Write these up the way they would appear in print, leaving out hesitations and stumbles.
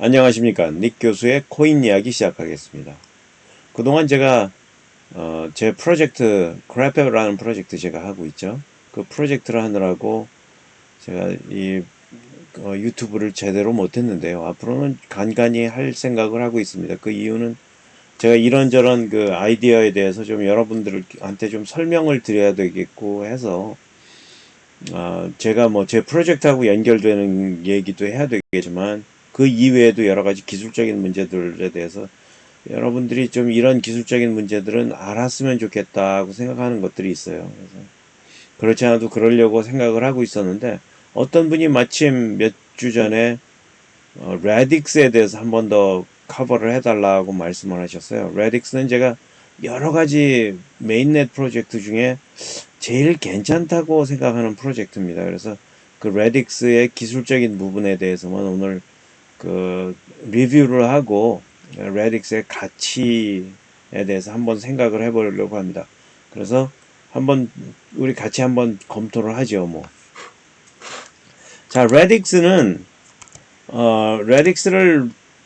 안녕하십니까. 닉 교수의 코인 이야기 시작하겠습니다. 그동안 제가 제 프로젝트 크래페라는 프로젝트 제가 하고 있죠. 그 프로젝트를 하느라고 제가 이 유튜브를 제대로 못했는데요. 앞으로는 간간히 할 생각을 하고 있습니다. 그 이유는 제가 이런저런 그 아이디어에 대해서 좀 여러분들한테 좀 설명을 드려야 되겠고 해서 제가 뭐 제 프로젝트하고 연결되는 얘기도 해야 되겠지만 그 이외에도 여러 가지 기술적인 문제들에 대해서 여러분들이 좀 이런 기술적인 문제들은 알았으면 좋겠다고 생각하는 것들이 있어요. 그래서 그렇지 않아도 그러려고 생각을 하고 있었는데 어떤 분이 마침 몇 주 전에 레딕스에 대해서 한 번 더 커버를 해달라고 말씀을 하셨어요. 레딕스는 제가 여러 가지 메인넷 프로젝트 중에 제일 괜찮다고 생각하는 프로젝트입니다. 그래서 그 레딕스의 기술적인 부분에 대해서만 오늘 그 리뷰를 하고 레딕스의 가치에 대해서 한번 생각을 해보려고 합니다. 그래서 한번 우리 같이 한번 검토를 하죠. 뭐. 자, 레딕스를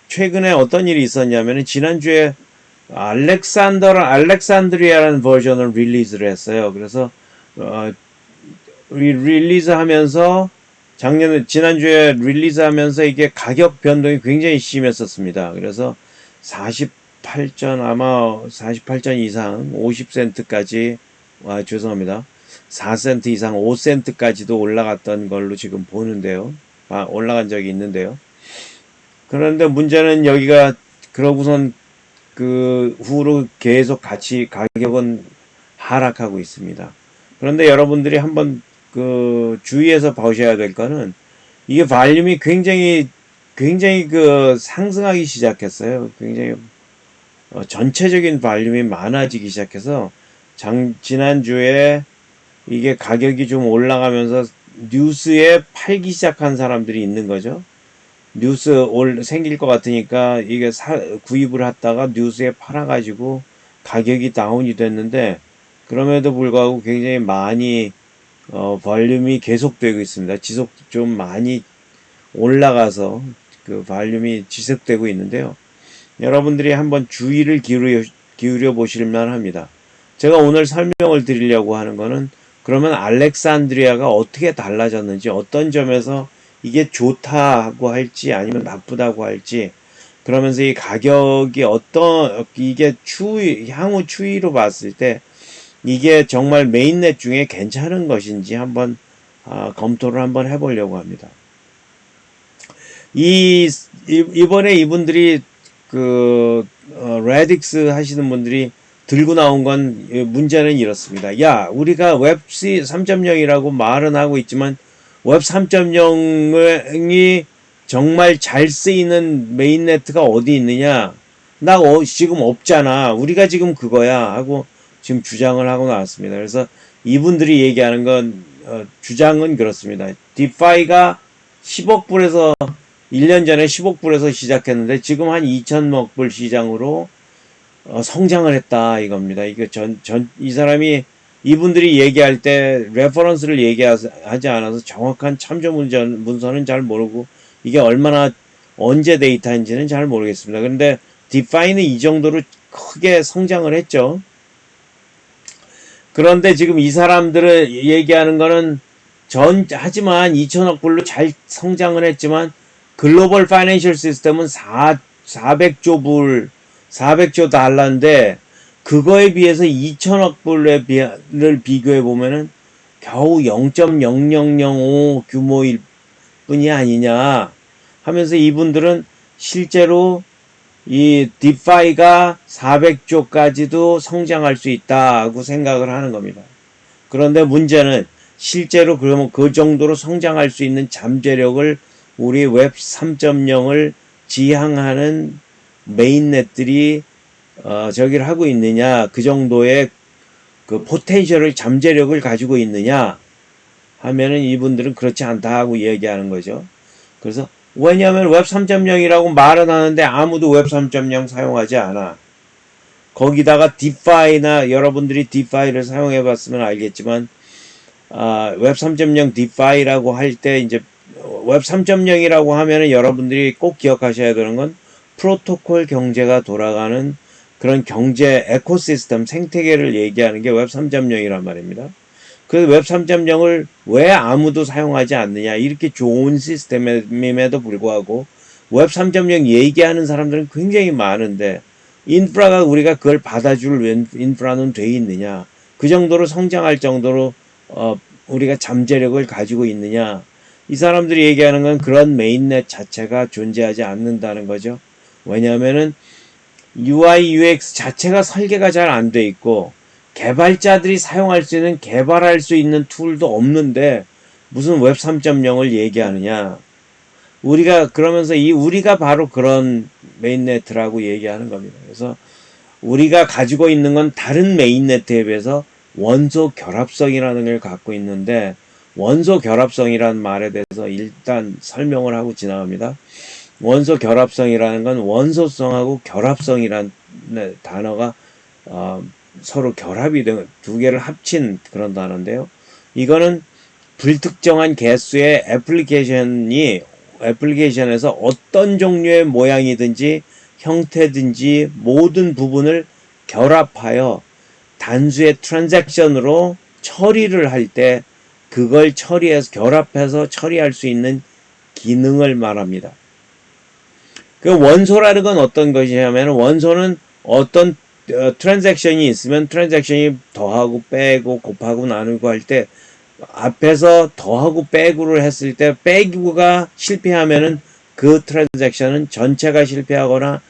최근에 어떤 일이 있었냐면은 지난주에 알렉산드리아라는 버전을 릴리즈를 했어요. 그래서 릴리즈하면서 지난주에 릴리즈하면서 이게 가격 변동이 굉장히 심했었습니다. 그래서 48전 이상 50센트까지 죄송합니다. 4센트 이상 5센트까지도 올라갔던 걸로 지금 보는데요. 올라간 적이 있는데요. 그런데 문제는 여기가 그러고선 그 후로 계속 가격은 하락하고 있습니다. 그런데 여러분들이 한번 그 주의해서 보셔야 될 거는 이게 발륨이 굉장히 그 상승하기 시작했어요. 굉장히 전체적인 발륨이 많아지기 시작해서 지난주에 이게 가격이 좀 올라가면서 뉴스에 팔기 시작한 사람들이 있는 거죠. 생길 것 같으니까 이게 구입을 했다가 뉴스에 팔아가지고 가격이 다운이 됐는데 그럼에도 불구하고 굉장히 많이 볼륨이 계속되고 있습니다. 좀 많이 올라가서 그 볼륨이 지속되고 있는데요. 여러분들이 한번 주의를 기울여 보실만 합니다. 제가 오늘 설명을 드리려고 하는 거는 그러면 알렉산드리아가 어떻게 달라졌는지 어떤 점에서 이게 좋다고 할지 아니면 나쁘다고 할지 그러면서 이 가격이 이게 향후 추이로 봤을 때 이게 정말 메인넷 중에 괜찮은 것인지 한번 검토를 한번 해보려고 합니다. 이번에 이분들이 레딕스 하시는 분들이 들고 나온 건 문제는 이렇습니다. 야, 우리가 웹 3.0이라고 말은 하고 있지만 웹 3.0이 정말 잘 쓰이는 메인네트가 어디 있느냐? 나 지금 없잖아. 우리가 지금 그거야 하고 지금 주장을 하고 나왔습니다. 그래서 이분들이 얘기하는 건 주장은 그렇습니다. 디파이가 10억 불에서 1년 전에 10억 불에서 시작했는데 지금 한 2천억 불 시장으로 성장을 했다 이겁니다. 이 사람이 이분들이 얘기할 때 레퍼런스를 얘기하지 않아서 정확한 참조 문서는 잘 모르고 이게 얼마나 언제 데이터인지는 잘 모르겠습니다. 그런데 디파이는 이 정도로 크게 성장을 했죠. 그런데 지금 이 사람들을 얘기하는 거는 하지만 2천억 불로 잘 성장을 했지만 글로벌 파이낸셜 시스템은 400조 달러인데 그거에 비해서 2천억 불을 비교해 보면은 겨우 0.0005 규모일 뿐이 아니냐 하면서 이분들은 실제로 이 디파이가 400조까지도 성장할 수 있다고 생각을 하는 겁니다. 그런데 문제는 실제로 그러면 그 정도로 성장할 수 있는 잠재력을 우리 웹 3.0을 지향하는 메인넷들이 저기를 하고 있느냐, 그 정도의 그 포텐셜을 잠재력을 가지고 있느냐 하면은 이분들은 그렇지 않다 하고 얘기하는 거죠. 그래서 왜냐하면 웹 3.0이라고 말은 하는데 아무도 웹 3.0 사용하지 않아. 거기다가 디파이나 여러분들이 디파이를 사용해 봤으면 알겠지만 웹 3.0 디파이라고 할 때 이제 웹 3.0이라고 하면은 여러분들이 꼭 기억하셔야 되는 건 프로토콜 경제가 돌아가는 그런 경제 에코시스템 생태계를 얘기하는 게 웹 3.0이란 말입니다. 그 웹 3.0을 왜 아무도 사용하지 않느냐, 이렇게 좋은 시스템임에도 불구하고 웹 3.0 얘기하는 사람들은 굉장히 많은데 인프라가 우리가 그걸 받아줄 인프라는 돼 있느냐, 그 정도로 성장할 정도로 우리가 잠재력을 가지고 있느냐, 이 사람들이 얘기하는 건 그런 메인넷 자체가 존재하지 않는다는 거죠. 왜냐하면은 UI, UX 자체가 설계가 잘 안 돼 있고 개발자들이 사용할 수 있는, 개발할 수 있는 툴도 없는데 무슨 웹 3.0을 얘기하느냐. 우리가 그러면서 우리가 바로 그런 메인네트라고 얘기하는 겁니다. 그래서 우리가 가지고 있는 건 다른 메인네트에 비해서 원소 결합성이라는 걸 갖고 있는데, 원소 결합성이라는 말에 대해서 일단 설명을 하고 지나갑니다. 원소 결합성이라는 건 원소성하고 결합성이라는 단어가 서로 결합이 된 두 개를 합친 그런 단어인데요. 이거는 불특정한 개수의 애플리케이션에서 어떤 종류의 모양이든지 형태든지 모든 부분을 결합하여 단수의 트랜잭션으로 처리를 할 때 그걸 결합해서 처리할 수 있는 기능을 말합니다. 그 원소라는 건 어떤 것이냐면, 원소는 어떤 트랜잭션이 있으면 트랜잭션이 더하고 빼고 곱하고 나누고 할 때 앞에서 더하고 빼고를 했을 때 빼기가 실패하면은 그 트랜잭션은 전체가 실패하거나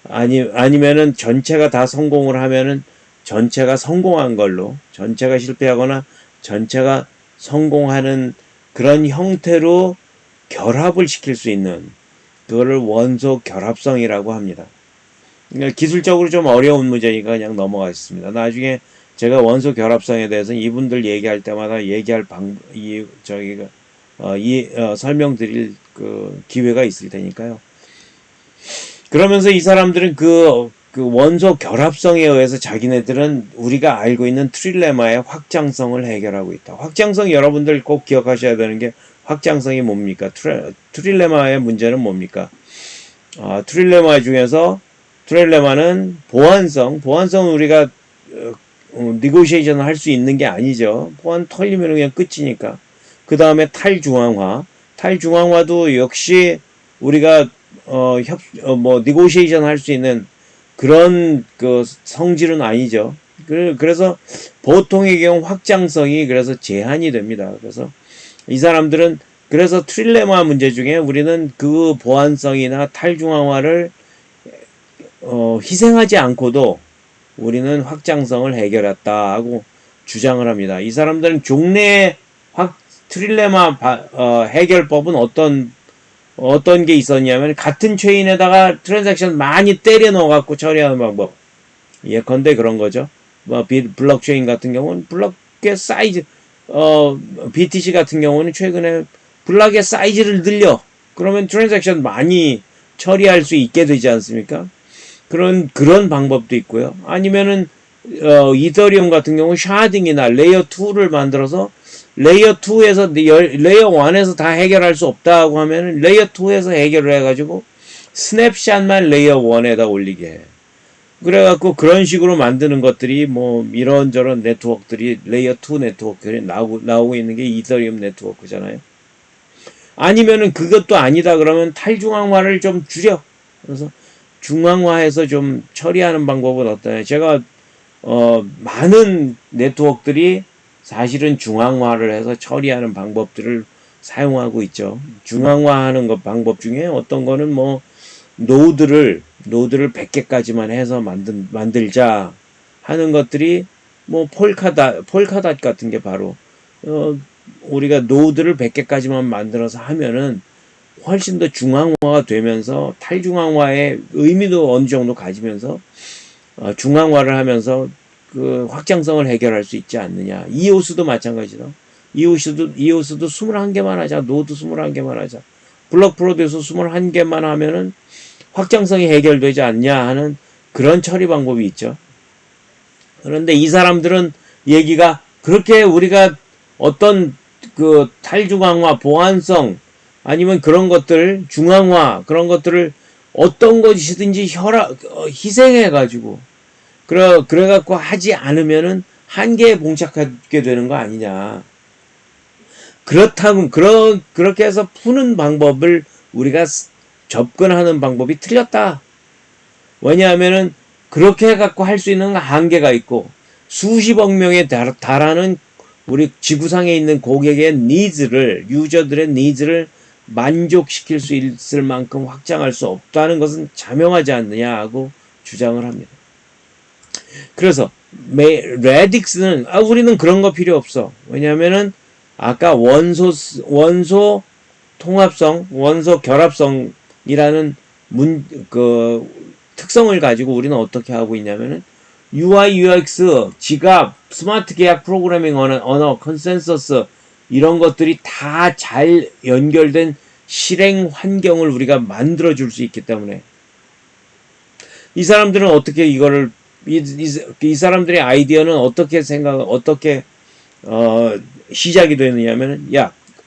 아니면은 전체가 다 성공을 하면은 전체가 성공한 걸로, 전체가 실패하거나 전체가 성공하는 그런 형태로 결합을 시킬 수 있는, 그거를 원소 결합성이라고 합니다. 그러니까 기술적으로 좀 어려운 문제니까 그냥 넘어가겠습니다. 나중에 제가 원소 결합성에 대해서 이분들 얘기할 때마다 설명드릴 그 기회가 있을 테니까요. 그러면서 이 사람들은 그 원소 결합성에 의해서 자기네들은 우리가 알고 있는 트릴레마의 확장성을 해결하고 있다. 확장성, 여러분들 꼭 기억하셔야 되는 게, 확장성이 뭡니까? 트릴레마의 문제는 뭡니까? 트릴레마 중에서 트릴레마는 보안성은 우리가 니고시에이션을 할 수 있는 게 아니죠. 보안 털리면 그냥 끝이니까. 그 다음에 탈중앙화도 역시 우리가 니고시에이션 할 수 있는 그런 그 성질은 아니죠. 그래서 보통의 경우 확장성이 그래서 제한이 됩니다. 그래서 이 사람들은, 그래서 트릴레마 문제 중에 우리는 그 보안성이나 탈중앙화를 희생하지 않고도 우리는 확장성을 해결했다 하고 주장을 합니다. 이 사람들은 종래의 트릴레마 해결법은 어떤 게 있었냐면, 같은 체인에다가 트랜잭션 많이 때려 넣어갖고 처리하는 방법. 예컨대 그런 거죠. 블록체인 같은 경우는 블록의 사이즈, BTC 같은 경우는 최근에 블록의 사이즈를 늘려. 그러면 트랜잭션 많이 처리할 수 있게 되지 않습니까? 그런 방법도 있고요. 아니면은, 이더리움 같은 경우 샤딩이나 레이어 2를 만들어서 레이어 2에서 레이어 1에서 다 해결할 수 없다고 하면은 레이어 2에서 해결을 해가지고 스냅샷만 레이어 1에다 올리게 해. 그래갖고 그런 식으로 만드는 것들이 이런저런 네트워크들이 레이어 2 네트워크들이 나오고 있는 게 이더리움 네트워크잖아요. 아니면은 그것도 아니다 그러면 탈중앙화를 좀 줄여. 그래서 중앙화해서 좀 처리하는 방법은 어떠냐. 제가 많은 네트워크들이 사실은 중앙화를 해서 처리하는 방법들을 사용하고 있죠. 중앙화하는 방법 중에 어떤 거는 노드를 100개까지만 해서 만들자 하는 것들이 폴카닷 같은 게 바로 우리가 노드를 100개까지만 만들어서 하면은 훨씬 더 중앙화가 되면서 탈중앙화의 의미도 어느 정도 가지면서 중앙화를 하면서 그 확장성을 해결할 수 있지 않느냐. 이오스도 마찬가지다. 이오스도 21개만 하자. 노드 21개만 하자. 블록 프로듀서 21개만 하면은 확장성이 해결되지 않냐 하는 그런 처리 방법이 있죠. 그런데 이 사람들은 얘기가, 그렇게 우리가 어떤 그 탈중앙화, 보안성, 아니면 그런 것들 중앙화 그런 것들을 어떤 것이든지 희생해 가지고 그래 갖고 하지 않으면은 한계에 봉착하게 되는 거 아니냐. 그렇다면 그렇게 해서 푸는 방법을 우리가 접근하는 방법이 틀렸다. 왜냐하면은 그렇게 해갖고 할 수 있는 한계가 있고 수십억 명에 달하는 우리 지구상에 있는 고객의 니즈를 유저들의 니즈를 만족시킬 수 있을 만큼 확장할 수 없다는 것은 자명하지 않느냐 하고 주장을 합니다. 그래서 레딕스는 우리는 그런 거 필요 없어. 왜냐하면은 아까 원소 통합성, 원소 결합성이라는 특성을 가지고 우리는 어떻게 하고 있냐면은 UI, UX, 지갑, 스마트 계약 프로그래밍 언어, 컨센서스 이런 것들이 다 잘 연결된 실행 환경을 우리가 만들어 줄 수 있기 때문에 이 사람들은 어떻게 이거를 이 사람들의 아이디어는 어떻게 시작이 되느냐면은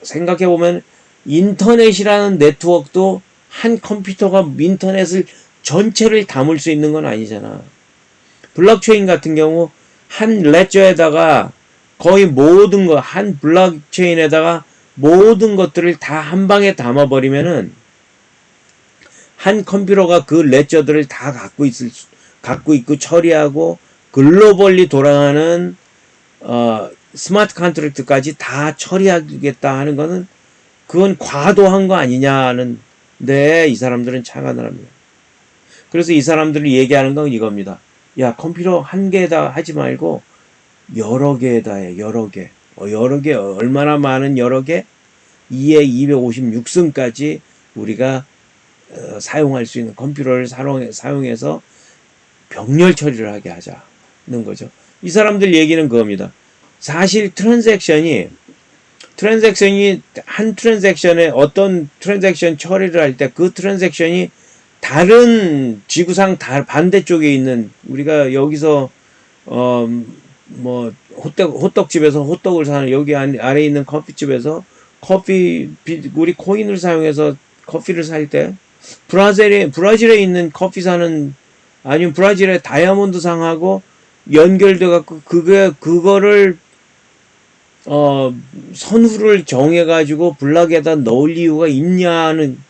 생각해 보면 인터넷이라는 네트워크도 한 컴퓨터가 인터넷을 전체를 담을 수 있는 건 아니잖아. 블록체인 같은 경우 한 레저에다가 거의 모든 거 한 블록체인에다가 모든 것들을 다 한 방에 담아버리면은 한 컴퓨터가 그 레저들을 다 갖고 있고 처리하고 글로벌리 돌아가는 스마트 컨트랙트까지 다 처리하겠다 하는 거는 그건 과도한 거 아니냐는 이 사람들은 착안을 합니다. 그래서 이 사람들이 얘기하는 건 이겁니다. 컴퓨터 한 개에다 하지 말고 여러 개에다 해. 여러 개. 여러 개 얼마나 많은 여러 개? 2에 256승까지 우리가 사용할 수 있는 컴퓨터를 사용해서 병렬 처리를 하게 하자는 거죠. 이 사람들 얘기는 그겁니다. 사실 트랜잭션이 한 트랜잭션에 어떤 트랜잭션 처리를 할 때 그 트랜잭션이 다른 지구상 반대쪽에 있는 우리가 여기서 호떡집에서 호떡을 사는 여기 아래 있는 커피집에서 우리 코인을 사용해서 커피를 살 때 브라질에 있는 커피 사는 아니면 브라질의 다이아몬드 상하고 연결돼 갖고 그거를 선후를 정해 가지고 블락에다 넣을 이유가 있냐는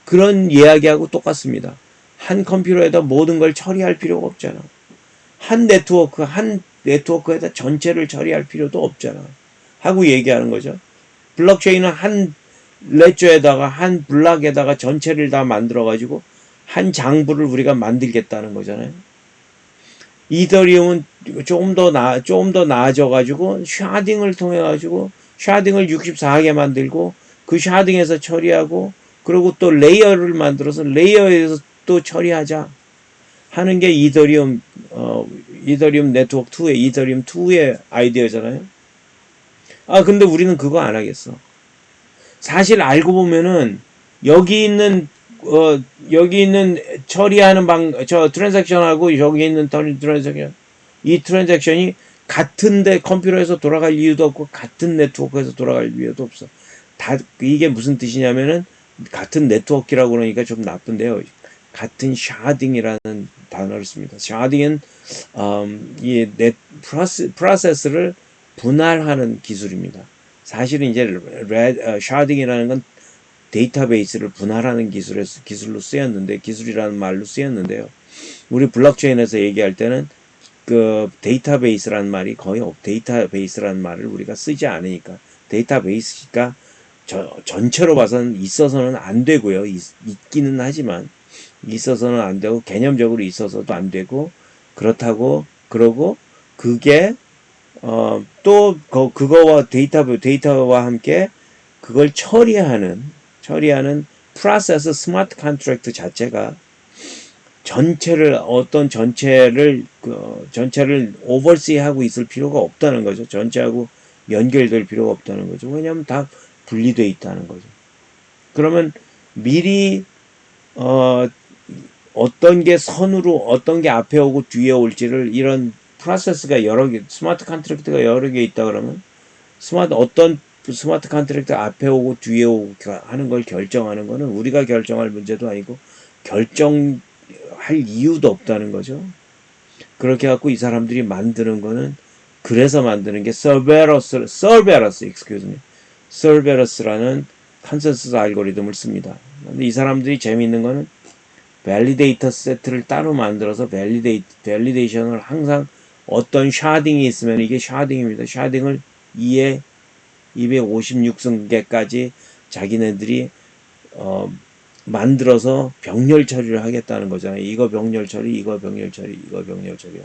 그런 이야기하고 똑같습니다. 한 컴퓨터에다 모든 걸 처리할 필요가 없잖아. 한 네트워크에다 전체를 처리할 필요도 없잖아. 하고 얘기하는 거죠. 블록체인은 한 레저에다가 한 블락에다가 전체를 다 만들어가지고 한 장부를 우리가 만들겠다는 거잖아요. 이더리움은 조금 더 나아져가지고 샤딩을 통해가지고 샤딩을 64개 만들고 그 샤딩에서 처리하고 그리고 또 레이어를 만들어서 레이어에서 또 처리하자 하는 게 이더리움 네트워크 2의 이더리움 2의 아이디어잖아요. 근데 우리는 그거 안 하겠어. 사실 알고 보면은 여기 있는 처리하는 트랜잭션하고 여기 있는 이 트랜잭션이 같은데 컴퓨터에서 돌아갈 이유도 없고 같은 네트워크에서 돌아갈 이유도 없어. 이게 무슨 뜻이냐면은 같은 네트워크라고 그러니까 좀 나쁜데요. 같은 샤딩이라는 단어를 씁니다. 샤딩은 이 프로세스를 분할하는 기술입니다. 사실은 이제 샤딩이라는 건 데이터베이스를 분할하는 기술로 기술이라는 말로 쓰였는데요. 우리 블록체인에서 얘기할 때는 그 데이터베이스라는 말이 데이터베이스라는 말을 우리가 쓰지 않으니까 데이터베이스가 전체로 봐서는 있어서는 안 되고요. 있기는 하지만 있어서는 안 되고 개념적으로 있어서도 안 되고 그러고 그게 또 그거와 데이터와 함께 그걸 처리하는 프로세스 스마트 컨트랙트 자체가 전체를 오버시하고 있을 필요가 없다는 거죠. 전체하고 연결될 필요가 없다는 거죠. 왜냐하면 다 분리되어 있다는 거죠. 그러면 미리 어떤 게 선으로 어떤 게 앞에 오고 뒤에 올지를 이런 프로세스가 여러 개 스마트 컨트랙트가 여러 개 있다 그러면 어떤 스마트 컨트랙트 앞에 오고 뒤에 오고 하는 걸 결정하는 거는 우리가 결정할 문제도 아니고 결정할 이유도 없다는 거죠. 그렇게 갖고 이 사람들이 만드는 거는 그래서 만드는 게 서베러스라는 컨센서스 알고리즘을 씁니다. 근데 이 사람들이 재미있는 거는 밸리데이터 세트를 따로 만들어서 밸리데이션을 항상 어떤 샤딩이 있으면 이게 샤딩입니다. 샤딩을 2에 256승계까지 자기네들이 만들어서 병렬 처리를 하겠다는 거잖아요. 이거 병렬 처리, 이거 병렬 처리, 이거 병렬 처리요.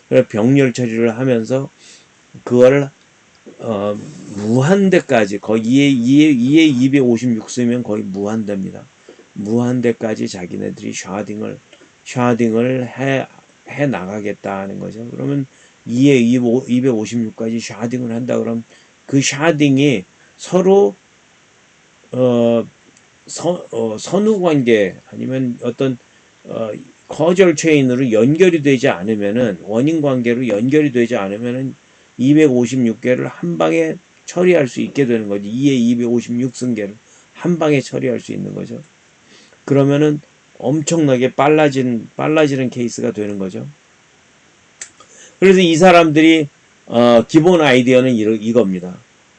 그래서 병렬 처리를 하면서 그거를 무한대까지 거의 2에 256쓰면 거의 무한대입니다. 무한대까지 자기네들이 샤딩을 해 나가겠다는 거죠. 그러면 2에 256까지 샤딩을 한다 그러면 그 샤딩이 서로 선후 관계 아니면 어떤 커절 체인으로 연결이 되지 않으면은 원인 관계로 연결이 되지 않으면은 256개를 한 방에 처리할 수 있게 되는 거지. 2에 256승계를 한 방에 처리할 수 있는 거죠. 그러면은 엄청나게 빨라지는 케이스가 되는 거죠. 그래서 이 사람들이 기본 아이디어는 이겁니다.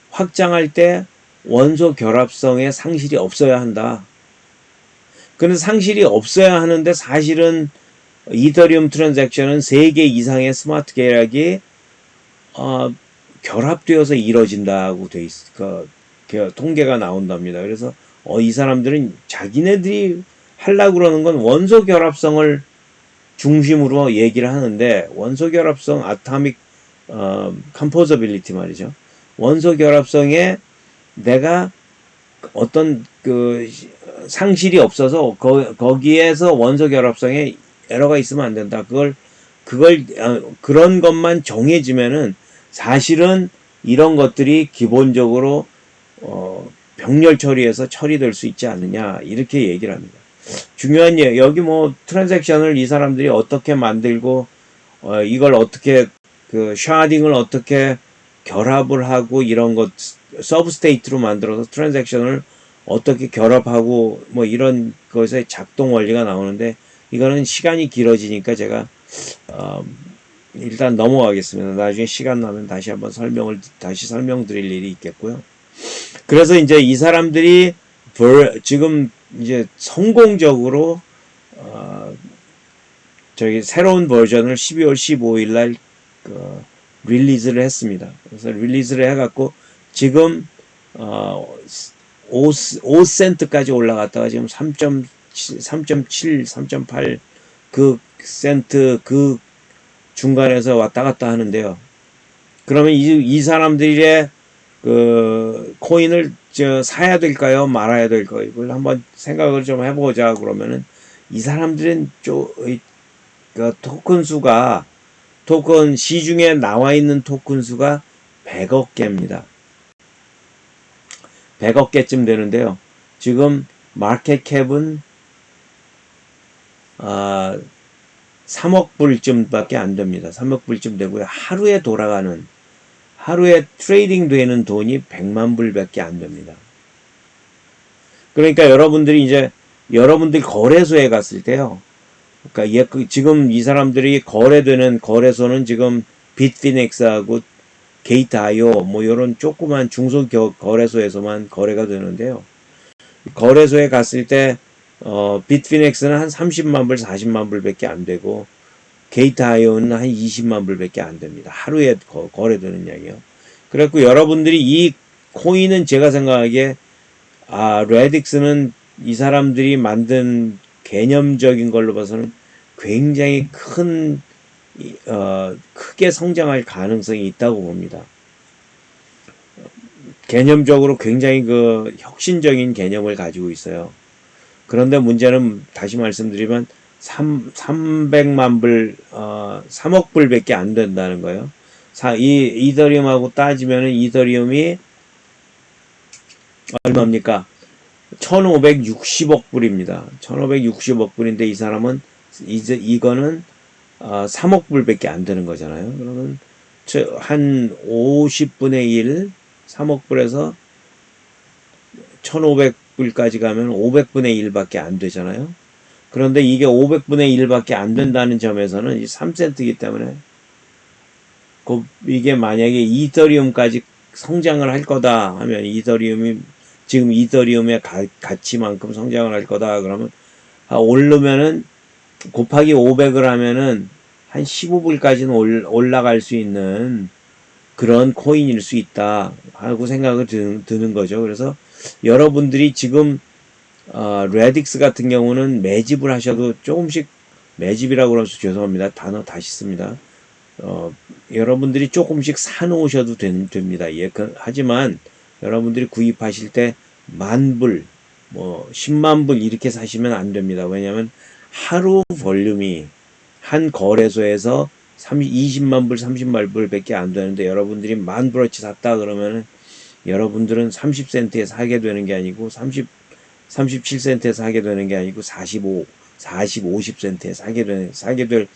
확장할 때 원소 결합성의 상실이 없어야 한다. 그런데 상실이 없어야 하는데 사실은 이더리움 트랜잭션은 3개 이상의 스마트 계약이 결합되어서 이루어진다고 돼 있어. 통계가 나온답니다. 그래서 이 사람들은 자기네들이 하려고 그러는 건 원소 결합성을 중심으로 얘기를 하는데 원소 결합성 아토믹 컴포저빌리티 말이죠. 원소 결합성에 내가 어떤 그 상실이 없어서 거기에서 원소 결합성에 에러가 있으면 안 된다. 그런 것만 정해지면은 사실은 이런 것들이 기본적으로 병렬 처리에서 처리될 수 있지 않느냐 이렇게 얘기를 합니다. 중요한 여기 뭐 트랜잭션을 이 사람들이 어떻게 만들고 이걸 어떻게 그 샤딩을 어떻게 결합을 하고 이런 것 서브스테이트로 만들어서 트랜잭션을 어떻게 결합하고 뭐 이런 것의 작동 원리가 나오는데 이거는 시간이 길어지니까 제가 일단 넘어가겠습니다. 나중에 시간 나면 다시 한번 설명드릴 일이 있겠고요. 그래서 이제 이 사람들이 지금 이제 성공적으로 저기 새로운 버전을 12월 15일 날 릴리즈를 했습니다. 그래서 릴리즈를 해갖고 지금 5센트까지 올라갔다가 지금 3.7, 3.8 그 센트 그 중간에서 왔다 갔다 하는데요. 그러면 이 사람들의 그 코인을 사야 될까요? 말아야 될까요? 이걸 한번 생각을 좀 해보자. 그러면은 이 사람들은 그 토큰 시중에 나와 있는 토큰 수가 100억 개입니다. 100억 개쯤 되는데요. 지금 마켓 캡은 3억 불쯤밖에 안 됩니다. 3억 불쯤 되고요. 하루에 트레이딩 되는 돈이 100만 불밖에 안 됩니다. 그러니까 여러분들 거래소에 갔을 때요. 그러니까 지금 이 사람들이 거래되는 거래소는 지금 빗피닉스하고 게이트.io 뭐 이런 조그만 중소 거래소에서만 거래가 되는데요. 거래소에 갔을 때 빗피닉스는 한 30만 불, 40만 불밖에 안 되고 게이트.io는 한 20만 불밖에 안 됩니다. 하루에 거래되는 양이요. 그래갖고 여러분들이 이 코인은 제가 생각하기에 레딕스는 이 사람들이 만든 개념적인 걸로 봐서는 굉장히 크게 성장할 가능성이 있다고 봅니다. 개념적으로 굉장히 그 혁신적인 개념을 가지고 있어요. 그런데 문제는 다시 말씀드리면 300만 불, 3억 불밖에 안 된다는 거예요. 이더리움하고 따지면은 이더리움이 얼마입니까? 1560억 불입니다. 1560억 불인데 이 사람은 이거는 3억 불밖에 안 되는 거잖아요. 그러면 한 50분의 1, 3억 불에서 1500불까지 가면 500분의 1밖에 안 되잖아요. 그런데 이게 500분의 1밖에 안 된다는 점에서는 이 3센트이기 때문에 이게 만약에 이더리움까지 성장을 할 거다 하면 지금 이더리움의 가치만큼 성장을 할 거다 그러면 오르면은 곱하기 500을 하면은 한 15불까지는 올라갈 수 있는 그런 코인일 수 있다 하고 생각을 드는 거죠. 그래서 여러분들이 지금 레딕스 같은 경우는 매집을 하셔도 조금씩 매집이라고 그러면서 죄송합니다. 단어 다시 씁니다. 여러분들이 조금씩 사놓으셔도 됩니다. 예, 하지만 여러분들이 구입하실 때 10,000불, 뭐 100,000불 이렇게 사시면 안 됩니다. 왜냐하면 하루 볼륨이 한 거래소에서 20만 불, 30만 불밖에 안 되는데 여러분들이 10,000불어치 샀다 그러면은 여러분들은 30센트에 사게 되는 게 아니고 37센트에 사게 되는 게 아니고 50센트에 사게 될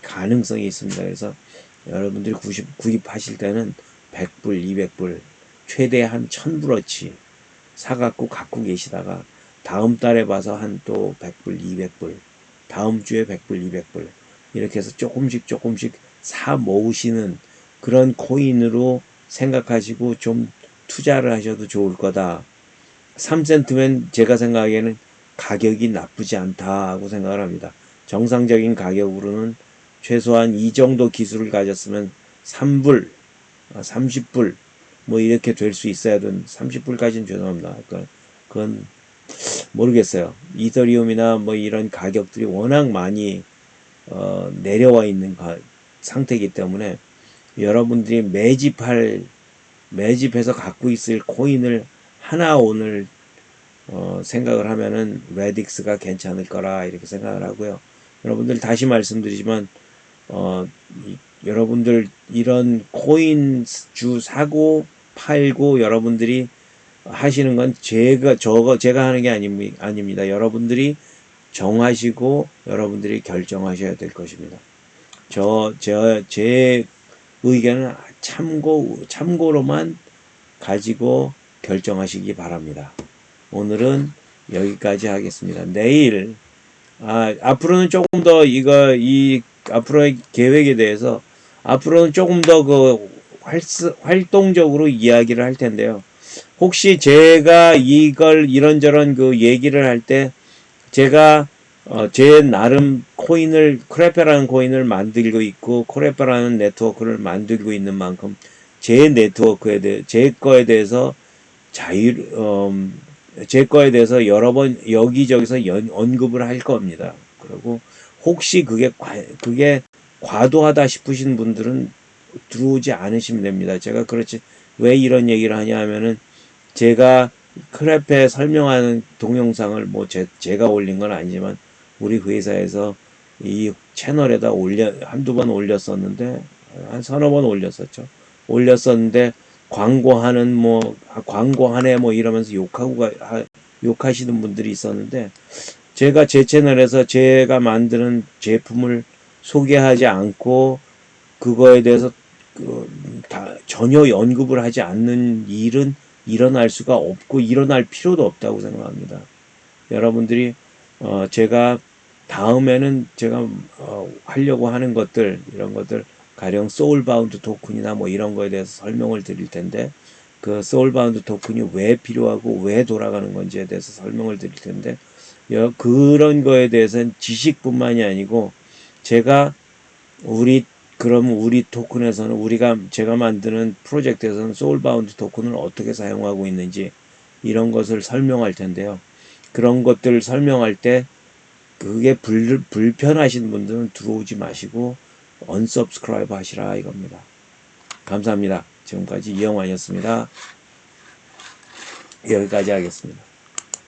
가능성이 있습니다. 그래서 여러분들이 구입하실 때는 100불, 200불, 최대 한 1000불어치 사갖고 갖고 계시다가 다음 달에 봐서 한 또 100불, 200불, 다음 주에 100불, 200불 이렇게 해서 조금씩 사 모으시는 그런 코인으로 생각하시고 좀 투자를 하셔도 좋을 거다. 3센트면 제가 생각하기에는 가격이 나쁘지 않다고 생각을 합니다. 정상적인 가격으로는 최소한 이 정도 기술을 가졌으면 3불, 30불 뭐 이렇게 될 수 있어야 된 30불까지는 죄송합니다. 그건 모르겠어요. 이더리움이나 뭐 이런 가격들이 워낙 많이 내려와 있는 상태이기 때문에 여러분들이 매집해서 갖고 있을 코인을 하나 오늘 생각을 하면은 레딕스가 괜찮을 거라 이렇게 생각을 하고요. 여러분들 다시 말씀드리지만 여러분들 이런 코인주 사고 팔고 여러분들이 하시는 건 제가 하는 게 아닙니다. 여러분들이 정하시고 여러분들이 결정하셔야 될 것입니다. 제 의견은 참고로만 가지고 결정하시기 바랍니다. 오늘은 여기까지 하겠습니다. 내일, 앞으로는 조금 더 앞으로의 계획에 대해서 앞으로는 조금 더 활동적으로 이야기를 할 텐데요. 혹시 제가 이런저런 얘기를 할 때 제가 제 나름 크레페라는 코인을 만들고 있고 크레페라는 네트워크를 만들고 있는 만큼 제 거에 대해서 제 거에 대해서 여러 번 여기저기서 언급을 할 겁니다. 그리고 혹시 그게 과도하다 싶으신 분들은 들어오지 않으시면 됩니다. 제가 그렇지 왜 이런 얘기를 하냐 하면은 제가 크레페 설명하는 동영상을 뭐 제가 올린 건 아니지만 우리 회사에서 이 채널에다 한두 번 올렸었는데 한 서너 번 올렸었는데 광고하네 뭐 이러면서 욕하시는 분들이 있었는데 제가 제 채널에서 제가 만드는 제품을 소개하지 않고 그거에 대해서 전혀 언급을 하지 않는 일은 일어날 수가 없고 일어날 필요도 없다고 생각합니다. 여러분들이 제가 다음에는 제가 하려고 하는 이런 것들 가령 소울바운드 토큰이나 뭐 이런 거에 대해서 설명을 드릴 텐데 그 소울바운드 토큰이 왜 필요하고 왜 돌아가는 건지에 대해서 설명을 드릴 텐데 그런 거에 대해서는 지식뿐만이 아니고 제가 우리 토큰에서는 제가 만드는 프로젝트에서는 소울바운드 토큰을 어떻게 사용하고 있는지 이런 것을 설명할 텐데요. 그런 것들을 설명할 때 그게 불편하신 분들은 들어오지 마시고 unsubscribe 하시라 이겁니다. 감사합니다. 지금까지 이영환이었습니다. 여기까지 하겠습니다.